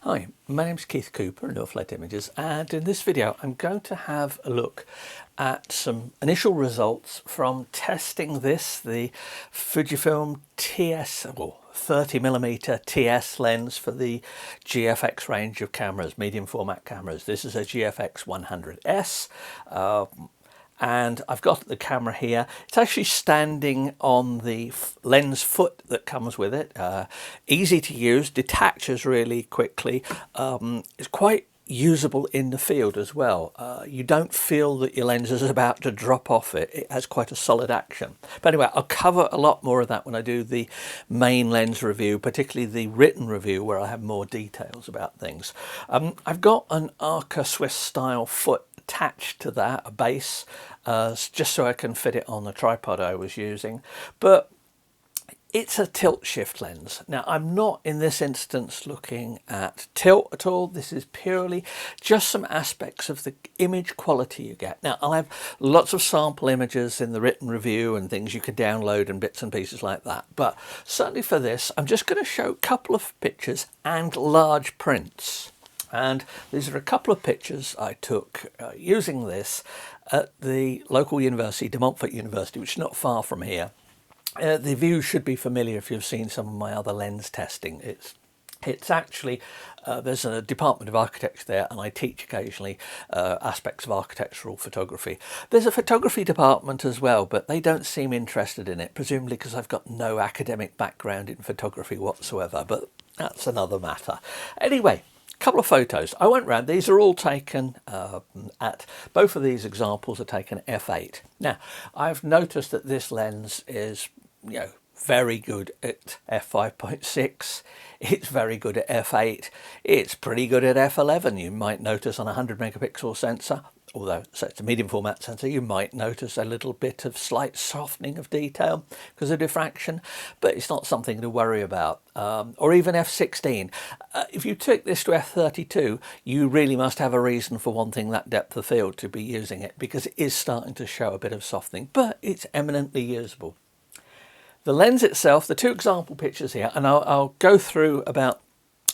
Hi, my name's Keith Cooper of Northlight Images, and in this video I'm going to have a look at some initial results from testing the Fujifilm TS, well, 30mm TS lens for the GFX range of cameras, medium format cameras. This is a GFX 100S. And I've got the camera here. It's actually standing on the lens foot that comes with it. Easy to use, detaches really quickly. It's quite usable in the field as well. You don't feel that your lens is about to drop off it. It has quite a solid action. But anyway, I'll cover a lot more of that when I do the main lens review, particularly the written review where I have more details about things. I've got an Arca Swiss style foot attached to that, a base, just so I can fit it on the tripod I was using. But it's a tilt shift lens. Now, I'm not in this instance looking at tilt at all. This is purely just some aspects of the image quality you get. Now, I'll have lots of sample images in the written review and things you can download and bits and pieces like that. But certainly for this, I'm just going to show a couple of pictures and large prints. And these are a couple of pictures I took using this at the local university, De Montfort University, which is not far from here. The view should be familiar if you've seen some of my other lens testing. It's actually, there's a Department of Architecture there, and I teach occasionally aspects of architectural photography. There's a photography department as well, but they don't seem interested in it, presumably because I've got no academic background in photography whatsoever, but that's another matter. Anyway, couple of photos. I went round. These are all taken at, both of these examples are taken f8. Now, I've noticed that this lens is, very good at f5.6. It's very good at f8. It's pretty good at f11. You might notice on a 100 megapixel sensor, although so it's a medium format sensor, you might notice a little bit of slight softening of detail because of diffraction, but it's not something to worry about. Or even f16. If you take this to f32, you really must have a reason for wanting that depth of field to be using it, because it is starting to show a bit of softening, but it's eminently usable. The lens itself, the two example pictures here, and I'll go through about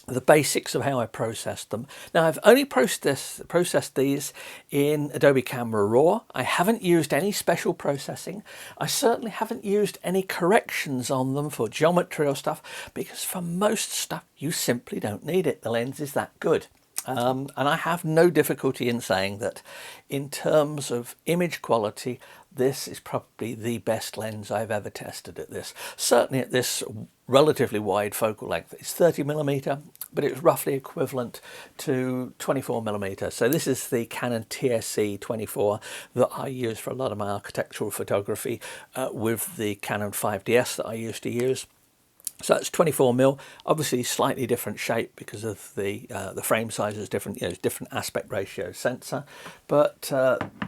the basics of how I processed them. Now, I've only processed these in Adobe Camera Raw. I haven't used any special processing. I certainly haven't used any corrections on them for geometry or stuff, because for most stuff, you simply don't need it. The lens is that good. And I have no difficulty in saying that in terms of image quality, this is probably the best lens I've ever tested at this. Certainly at this relatively wide focal length. It's 30mm, but it's roughly equivalent to 24mm. So this is the Canon TSC 24 that I use for a lot of my architectural photography with the Canon 5DS that I used to use. So that's 24mm, obviously slightly different shape because of the frame size is different, different aspect ratio sensor. But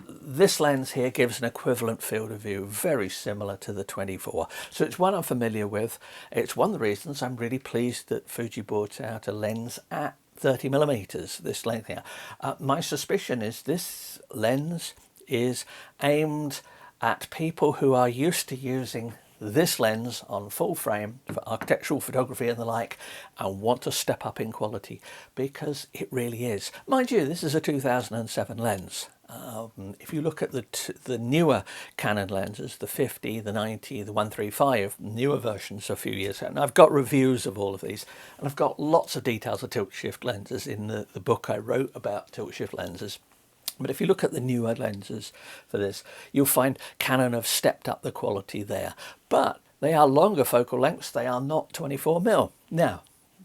this lens here gives an equivalent field of view, very similar to the 24. So it's one I'm familiar with. It's one of the reasons I'm really pleased that Fuji brought out a lens at 30mm, this length here. My suspicion is this lens is aimed at people who are used to using this lens on full frame for architectural photography and the like, and want to step up in quality, because it really is. Mind you, this is a 2007 lens. If you look at the newer Canon lenses, the 50, the 90, the 135, newer versions a few years ago, and I've got reviews of all of these, and I've got lots of details of tilt shift lenses in the book I wrote about tilt shift lenses. But if you look at the newer lenses for this, you'll find Canon have stepped up the quality there. But they are longer focal lengths. They are not 24mm. Now,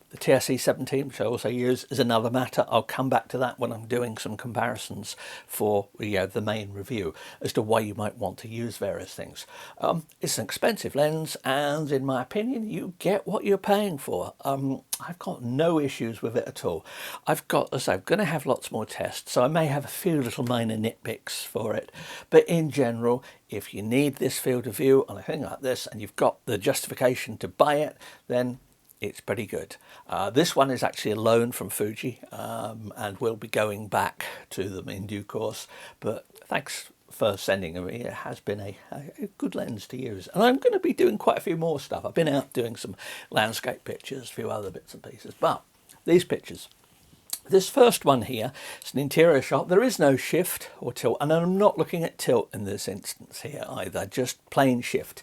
the TSC 17, which I also use, is another matter. I'll come back to that when I'm doing some comparisons for the main review as to why you might want to use various things. It's an expensive lens, and in my opinion, you get what you're paying for. I've got no issues with it at all. I'm going to have lots more tests, so I may have a few little minor nitpicks for it. But in general, if you need this field of view on a thing like this, and you've got the justification to buy it, then it's pretty good. This one is actually a loan from Fuji, and we'll be going back to them in due course. But thanks for sending me. It has been a good lens to use. And I'm going to be doing quite a few more stuff. I've been out doing some landscape pictures, a few other bits and pieces. But these pictures, This first one here, it's an interior shot. There is no shift or tilt, and I'm not looking at tilt in this instance here either, just plain shift.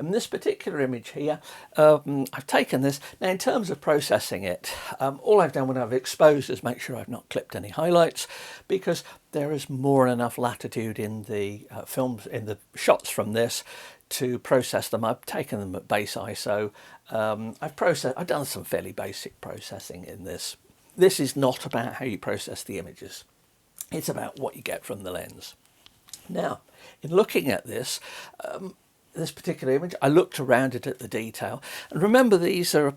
In this particular image here, I've taken this. Now, in terms of processing it, all I've done when I've exposed is make sure I've not clipped any highlights, because there is more than enough latitude in the films, in the shots from this, to process them. I've taken them at base ISO. I've done some fairly basic processing in this. This is not about how you process the images. It's about what you get from the lens. Now, in looking at this, this particular image, I looked around it at the detail. And remember, these are,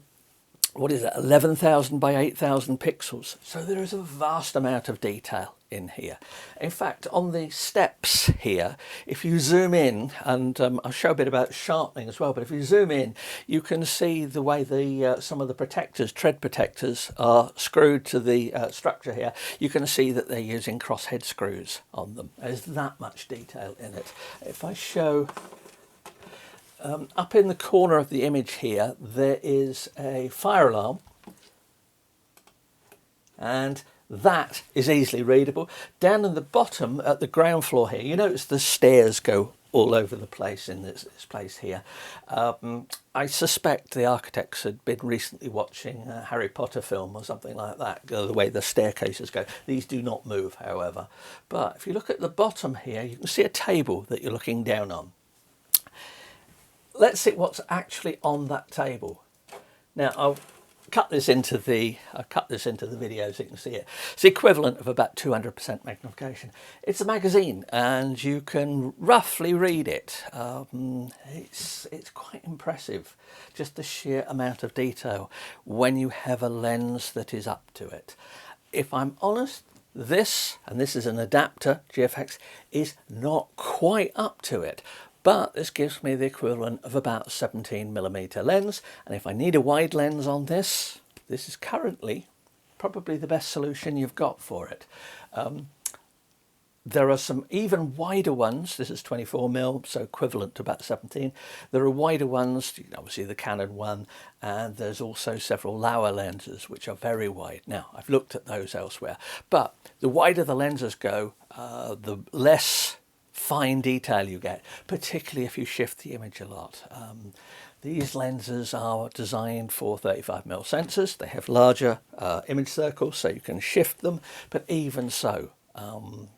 11,000 by 8,000 pixels. So there is a vast amount of detail in here. In fact, on the steps here, if you zoom in, and I'll show a bit about sharpening as well, but if you zoom in, you can see the way the some of the protectors, tread protectors, are screwed to the structure here. You can see that they're using crosshead screws on them. There's that much detail in it. If I show up in the corner of the image here, there is a fire alarm, and that is easily readable. Down in the bottom at the ground floor here, you notice the stairs go all over the place in this place here. I suspect the architects had been recently watching a Harry Potter film or something like that, the way the staircases go. These do not move, however. But if you look at the bottom here, you can see a table that you're looking down on. Let's see what's actually on that table. Now, I'll cut this into the video so you can see it. It's the equivalent of about 200% magnification. It's a magazine, and you can roughly read it. It's quite impressive, just the sheer amount of detail when you have a lens that is up to it. If I'm honest, this, and this is an adapter, GFX, is not quite up to it. But this gives me the equivalent of about a 17mm lens, and if I need a wide lens on this, this is currently probably the best solution you've got for it. There are some even wider ones. This is 24mm, so equivalent to about 17. There are wider ones, obviously the Canon one, and there's also several Laowa lenses which are very wide. Now, I've looked at those elsewhere, but the wider the lenses go, the less fine detail you get, particularly if you shift the image a lot. These lenses are designed for 35mm sensors. They have larger image circles, so you can shift them, but even so,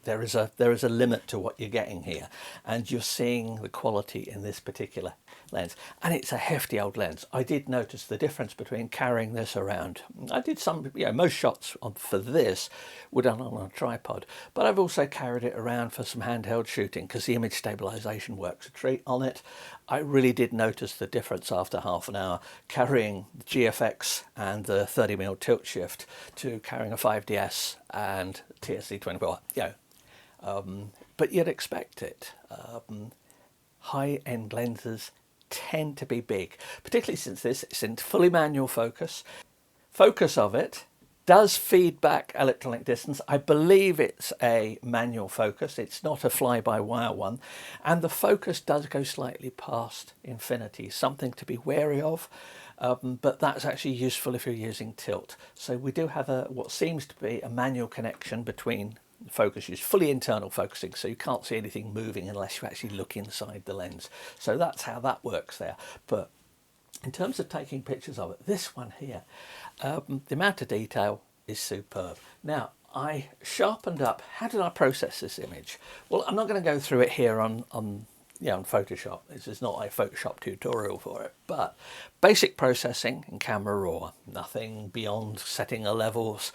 there is a limit to what you're getting here, and you're seeing the quality in this particular lens, and it's a hefty old lens. I did notice the difference between carrying this around. I did some, most shots for this were done on a tripod, but I've also carried it around for some handheld shooting because the image stabilization works a treat on it. I really did notice the difference after half an hour carrying the GFX and the 30mm tilt shift to carrying a 5DS and TSC-24. But you'd expect it. High-end lenses tend to be big, particularly since this is in fully manual focus. Focus of it does feed back electronic distance. I believe it's a manual focus. It's not a fly-by-wire one. And the focus does go slightly past infinity, something to be wary of. But that's actually useful if you're using tilt. So we do have what seems to be a manual connection between focus use, fully internal focusing, so you can't see anything moving unless you actually look inside the lens. So that's how that works there. But in terms of taking pictures of it, this one here, the amount of detail is superb. Now, I sharpened up. How did I process this image? Well, I'm not going to go through it here on Photoshop. This is not a Photoshop tutorial for it, but basic processing in Camera Raw, nothing beyond setting the levels,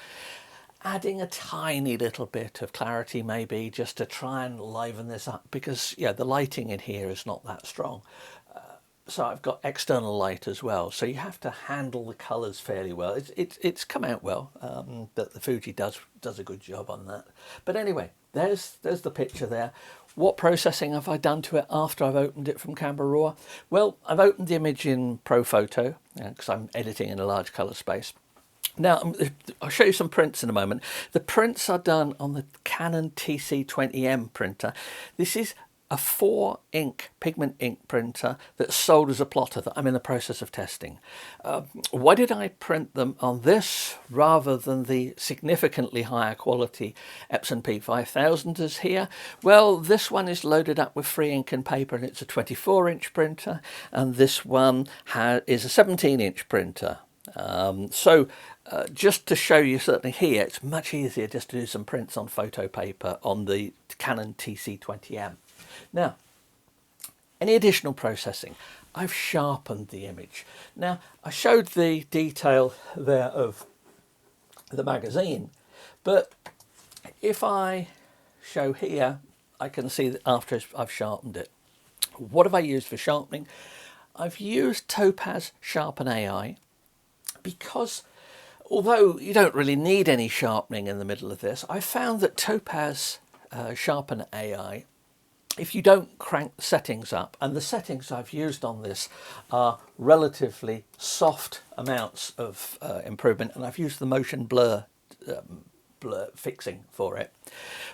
adding a tiny little bit of clarity maybe just to try and liven this up, because the lighting in here is not that strong. So I've got external light as well, so you have to handle the colours fairly well. It's come out well, but the Fuji does a good job on that. But anyway, there's the picture there. What processing have I done to it after I've opened it from Camera Raw? Well, I've opened the image in ProPhoto because I'm editing in a large colour space. Now, I'll show you some prints in a moment. The prints are done on the Canon TC20M printer. This is a 4-ink pigment ink printer that's sold as a plotter that I'm in the process of testing. Why did I print them on this rather than the significantly higher quality Epson P5000s here? Well, this one is loaded up with free ink and paper, and it's a 24-inch printer, and this one is a 17-inch printer. Just to show you, certainly here, it's much easier just to do some prints on photo paper on the Canon TC20M. Now, any additional processing? I've sharpened the image. Now, I showed the detail there of the magazine, but if I show here, I can see that after I've sharpened it. What have I used for sharpening? I've used Topaz Sharpen AI because although you don't really need any sharpening in the middle of this, I found that Topaz Sharpen AI, if you don't crank the settings up, and the settings I've used on this are relatively soft amounts of improvement, and I've used the motion blur fixing for it,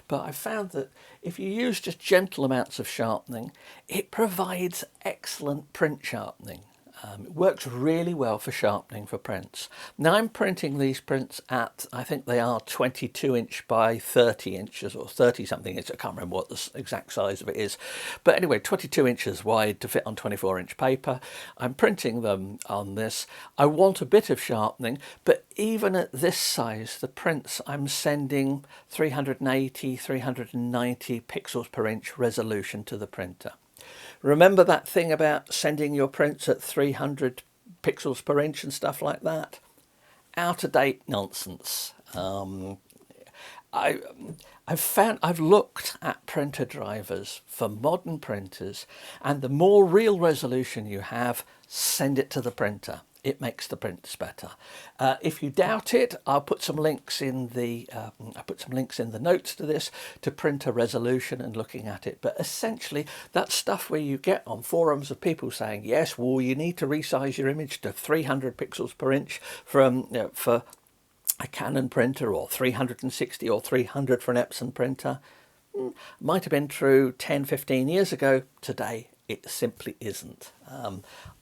but I found that if you use just gentle amounts of sharpening, it provides excellent print sharpening. It works really well for sharpening for prints. Now I'm printing these prints at, I think they are 22-inch by 30 inches or 30 something inches. I can't remember what the exact size of it is. But anyway, 22 inches wide to fit on 24-inch paper. I'm printing them on this. I want a bit of sharpening, but even at this size, the prints I'm sending 380, 390 pixels per inch resolution to the printer. Remember that thing about sending your prints at 300 pixels per inch and stuff like that? Out of date nonsense. I've looked at printer drivers for modern printers, and the more real resolution you have, send it to the printer. It makes the prints better. If you doubt it, I'll put some links in the notes to this to printer resolution and looking at it. But essentially, that's stuff where you get on forums of people saying, yes, well, you need to resize your image to 300 pixels per inch from for a Canon printer, or 360 or 300 for an Epson printer. Might have been true 10, 15 years ago. Today, it simply isn't.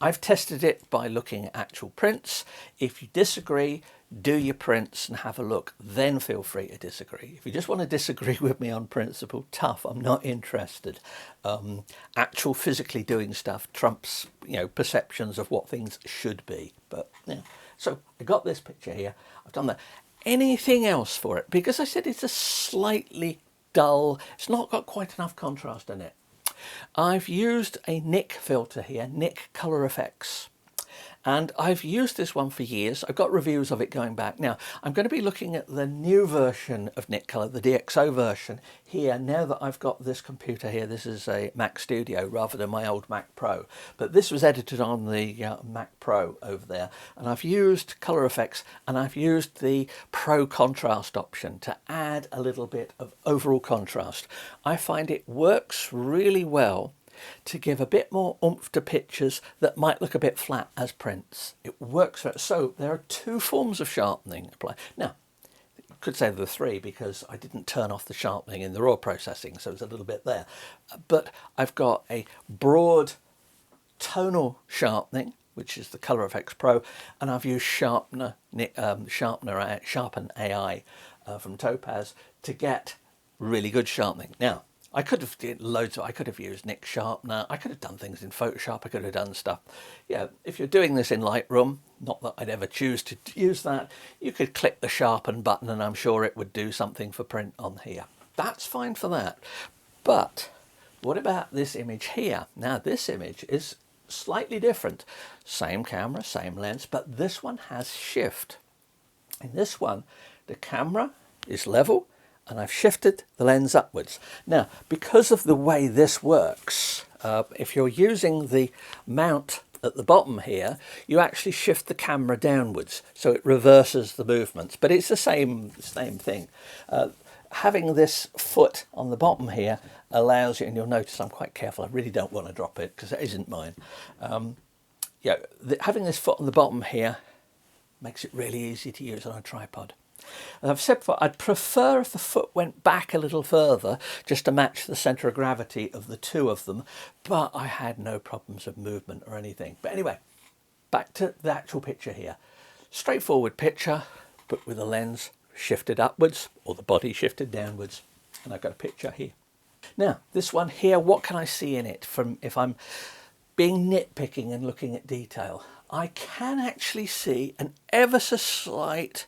I've tested it by looking at actual prints. If you disagree, do your prints and have a look. Then feel free to disagree. If you just want to disagree with me on principle, tough. I'm not interested. Actual physically doing stuff trumps, perceptions of what things should be. But yeah. So I got this picture here. I've done that. Anything else for it? Because I said it's a slightly dull. It's not got quite enough contrast in it. I've used a Nik filter here, Nik Color Effects, and I've used this one for years. I've got reviews of it going back. Now, I'm going to be looking at the new version of Nik Color, the DxO version, here, now that I've got this computer here. This is a Mac Studio rather than my old Mac Pro, but this was edited on the Mac Pro over there, and I've used Color Effects, and I've used the Pro Contrast option to add a little bit of overall contrast. I find it works really well to give a bit more oomph to pictures that might look a bit flat as prints. It works. So there are two forms of sharpening applied. Now, you could say there are three because I didn't turn off the sharpening in the raw processing, so it's a little bit there. But I've got a broad tonal sharpening, which is the Color Effects Pro, and I've used Sharpen AI from Topaz to get really good sharpening. Now, I could have did loads of. I could have used Nik Sharpener. I could have done things in Photoshop. I could have done stuff. Yeah, if you're doing this in Lightroom, not that I'd ever choose to use that, you could click the sharpen button, and I'm sure it would do something for print on here. That's fine for that. But what about this image here? Now, this image is slightly different. Same camera, same lens, but this one has shift. In this one, the camera is level, and I've shifted the lens upwards. Now, because of the way this works, if you're using the mount at the bottom here, you actually shift the camera downwards, so it reverses the movements. But it's the same thing. Having this foot on the bottom here allows you, and you'll notice I'm quite careful. I really don't want to drop it because it isn't mine. Having this foot on the bottom here makes it really easy to use on a tripod. As I've said before, I'd prefer if the foot went back a little further just to match the centre of gravity of the two of them, but I had no problems of movement or anything. But anyway, back to the actual picture here. Straightforward picture, but with the lens shifted upwards or the body shifted downwards. And I've got a picture here. Now, this one here, what can I see in it from if I'm being nitpicking and looking at detail? I can actually see an ever so slight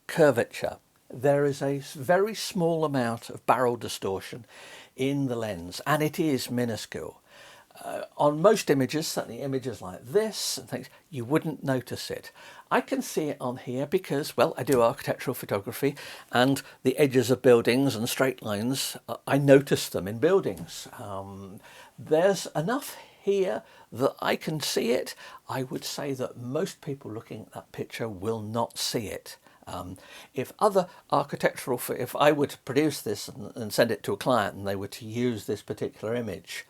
curvature. There is a very small amount of barrel distortion in the lens, and it is minuscule. On most images, certainly images like this and things, you wouldn't notice it. I can see it on here because, well, I do architectural photography, and the edges of buildings and straight lines, I notice them in buildings. There's enough here that I can see it. I would say that most people looking at that picture will not see it. If other architectural, if I were to produce this and send it to a client and they were to use this particular image,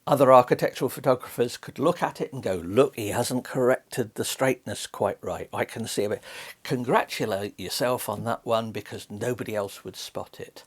other architectural photographers could look at it and go, look, he hasn't corrected the straightness quite right. I can see it. Congratulate yourself on that one because nobody else would spot it.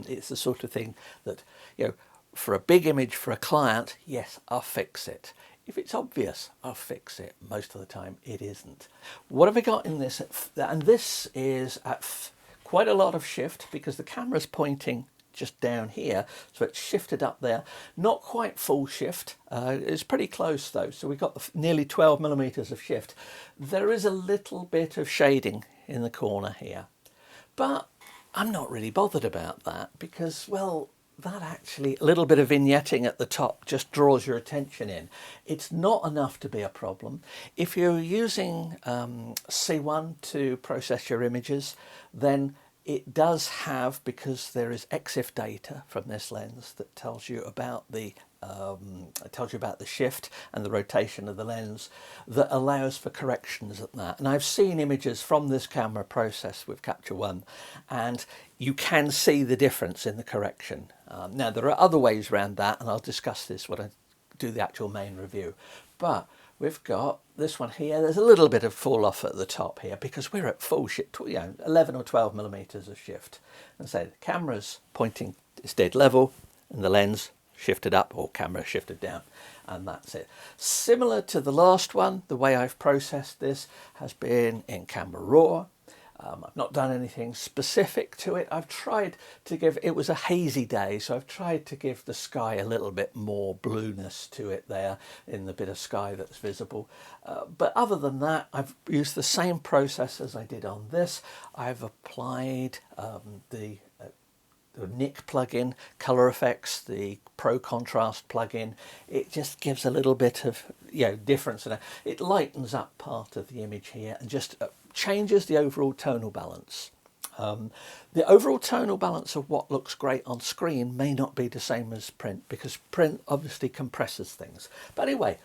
It's the sort of thing that, you know, for a big image for a client, yes, I'll fix it. If it's obvious, I'll fix it. Most of the time it isn't. What have I got in this? And this is at quite a lot of shift because the camera's pointing just down here, so it's shifted up there. Not quite full shift. It's pretty close though, so we've got nearly 12 millimeters of shift. There is a little bit of shading in the corner here, but I'm not really bothered about that because, well, that actually, a little bit of vignetting at the top just draws your attention in. It's not enough to be a problem. If you're using C1 to process your images, then it does have, because there is EXIF data from this lens that tells you about the shift and the rotation of the lens, that allows for corrections at that. And I've seen images from this camera processed with Capture One, and you can see the difference in the correction. Now there are other ways around that, and I'll discuss this when I do the actual main review. But we've got this one here. There's a little bit of fall off at the top here because we're at full shift, 11 or 12 millimeters of shift. And so the camera's pointing, it's dead level, and the lens shifted up or camera shifted down, and that's it. Similar to the last one, the way I've processed this has been in Camera Raw. I've not done anything specific to it. I've tried to give, it was a hazy day, so I've tried to give the sky a little bit more blueness to it there in the bit of sky that's visible. But other than that, I've used the same process as I did on this. I've applied the Nik plugin, Color Effects, the Pro Contrast plugin. It just gives a little bit of difference, and it lightens up part of the image here and just changes the overall tonal balance. The overall tonal balance of what looks great on screen may not be the same as print, because print obviously compresses things. But anyway,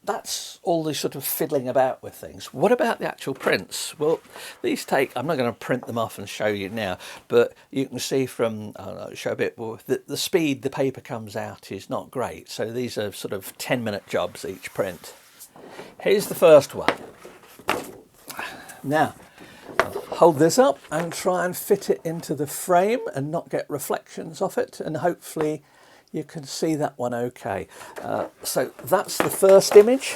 that's all the sort of fiddling about with things. What about the actual prints? Well, these take, I'm not going to print them off and show you now, but you can see from, I'll show a bit more, the speed the paper comes out is not great. So these are sort of 10-minute jobs each print. Here's the first one. Now, I'll hold this up and try and fit it into the frame and not get reflections off it, and hopefully you can see that one okay. So that's the first image.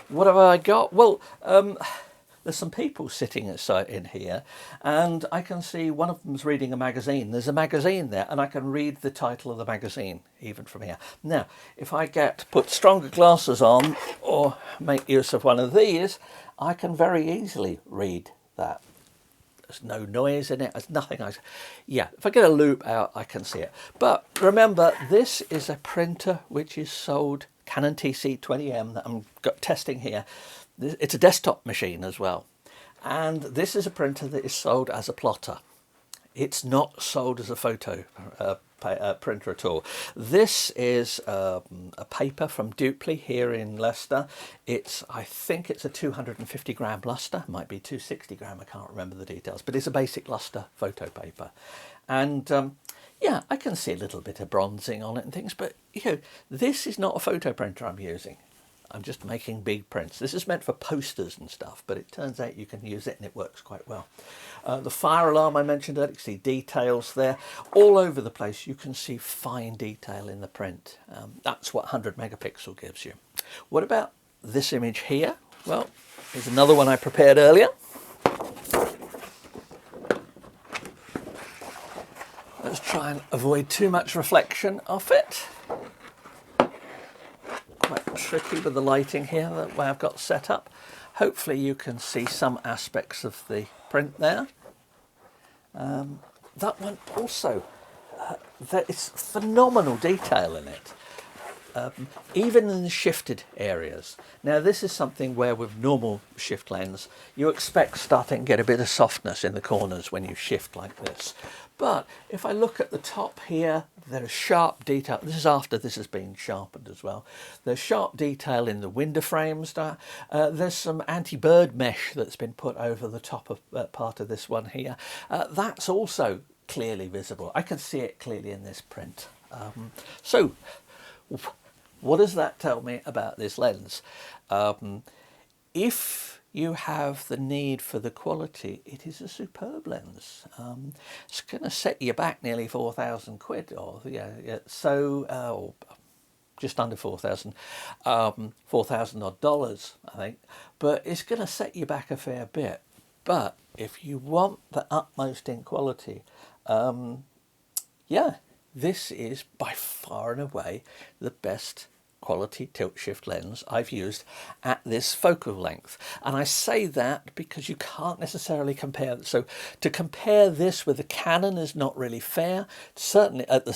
What have I got? Well, there's some people sitting in here, and I can see one of them's reading a magazine. There's a magazine there, and I can read the title of the magazine even from here. Now, if I put stronger glasses on or make use of one of these, I can very easily read that. There's no noise in it. There's nothing. If I get a loop out, I can see it. But remember, this is a printer which is sold, Canon TC20M, that I'm testing here. It's a desktop machine as well. And this is a printer that is sold as a plotter. It's not sold as a photo printer at all. This is a paper from Dupli here in Leicester. I think it's a 250 gram luster, might be 260 gram, I can't remember the details, but it's a basic luster photo paper. And I can see a little bit of bronzing on it and things, but this is not a photo printer I'm using. I'm just making big prints. This is meant for posters and stuff, but it turns out you can use it and it works quite well. The fire alarm I mentioned earlier, you can see details there. All over the place you can see fine detail in the print. That's what 100 megapixel gives you. What about this image here? Well, here's another one I prepared earlier. Let's try and avoid too much reflection off it. Quite tricky with the lighting here, the way I've got set up. Hopefully you can see some aspects of the print there. That one also, there is phenomenal detail in it. Even in the shifted areas. Now this is something where with normal shift lens you expect starting to get a bit of softness in the corners when you shift like this. But if I look at the top here, there's sharp detail. This is after this has been sharpened as well. There's sharp detail in the window frames. There's some anti-bird mesh that's been put over the top of part of this one here. That's also clearly visible. I can see it clearly in this print. So what does that tell me about this lens? If you have the need for the quality, it is a superb lens. It's going to set you back nearly 4,000 quid, or or just under 4,000, 4,000 odd dollars, I think. But it's going to set you back a fair bit. But if you want the utmost in quality, yeah, this is by far and away the best quality tilt shift lens I've used at this focal length. And I say that because you can't necessarily compare. So to compare this with the Canon is not really fair. Certainly at the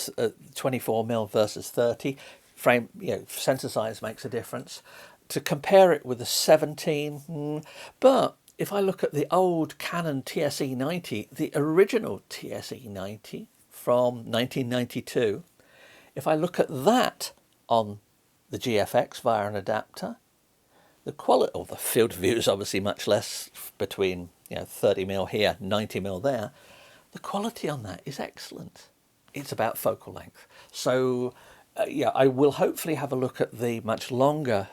24mm versus 30 frame, sensor size makes a difference. To compare it with the 17, but if I look at the old Canon TSE-90, the original TSE-90 from 1992, if I look at that on the GFX via an adapter, the quality, or the field of view is obviously much less between 30mm here, 90mm there. The quality on that is excellent. It's about focal length. So yeah, I will hopefully have a look at the much longer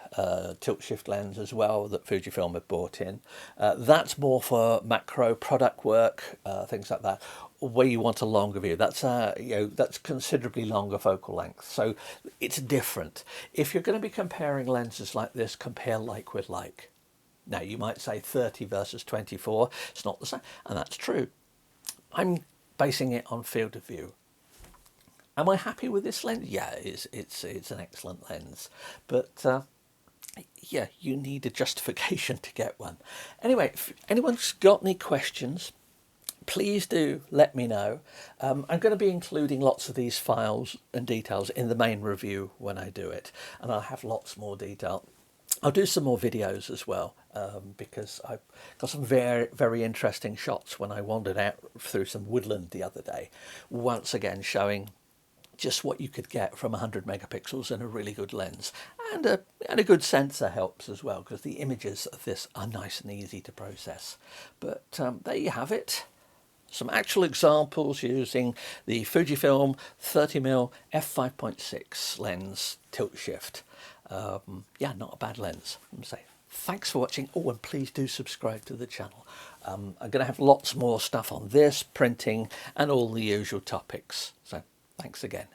tilt shift lens as well that Fujifilm have brought in. That's more for macro product work, things like that, where you want a longer view. That's that's considerably longer focal length, so it's different. If you're going to be comparing lenses like this, compare like with like. Now you might say 30 versus 24, it's not the same, and that's true. I'm basing it on field of view. Am I happy with this lens? Yeah, it's an excellent lens, but yeah, you need a justification to get one. Anyway, if anyone's got any questions, please do let me know. I'm going to be including lots of these files and details in the main review when I do it, and I'll have lots more detail. I'll do some more videos as well, because I've got some very, very interesting shots when I wandered out through some woodland the other day, once again showing just what you could get from 100 megapixels and a really good lens, and a good sensor helps as well, because the images of this are nice and easy to process. But there you have it. Some actual examples using the Fujifilm 30mm f5.6 lens tilt shift. Yeah, not a bad lens, I'm saying. Thanks for watching. Oh, and please do subscribe to the channel. I'm going to have lots more stuff on this, printing, and all the usual topics. So thanks again.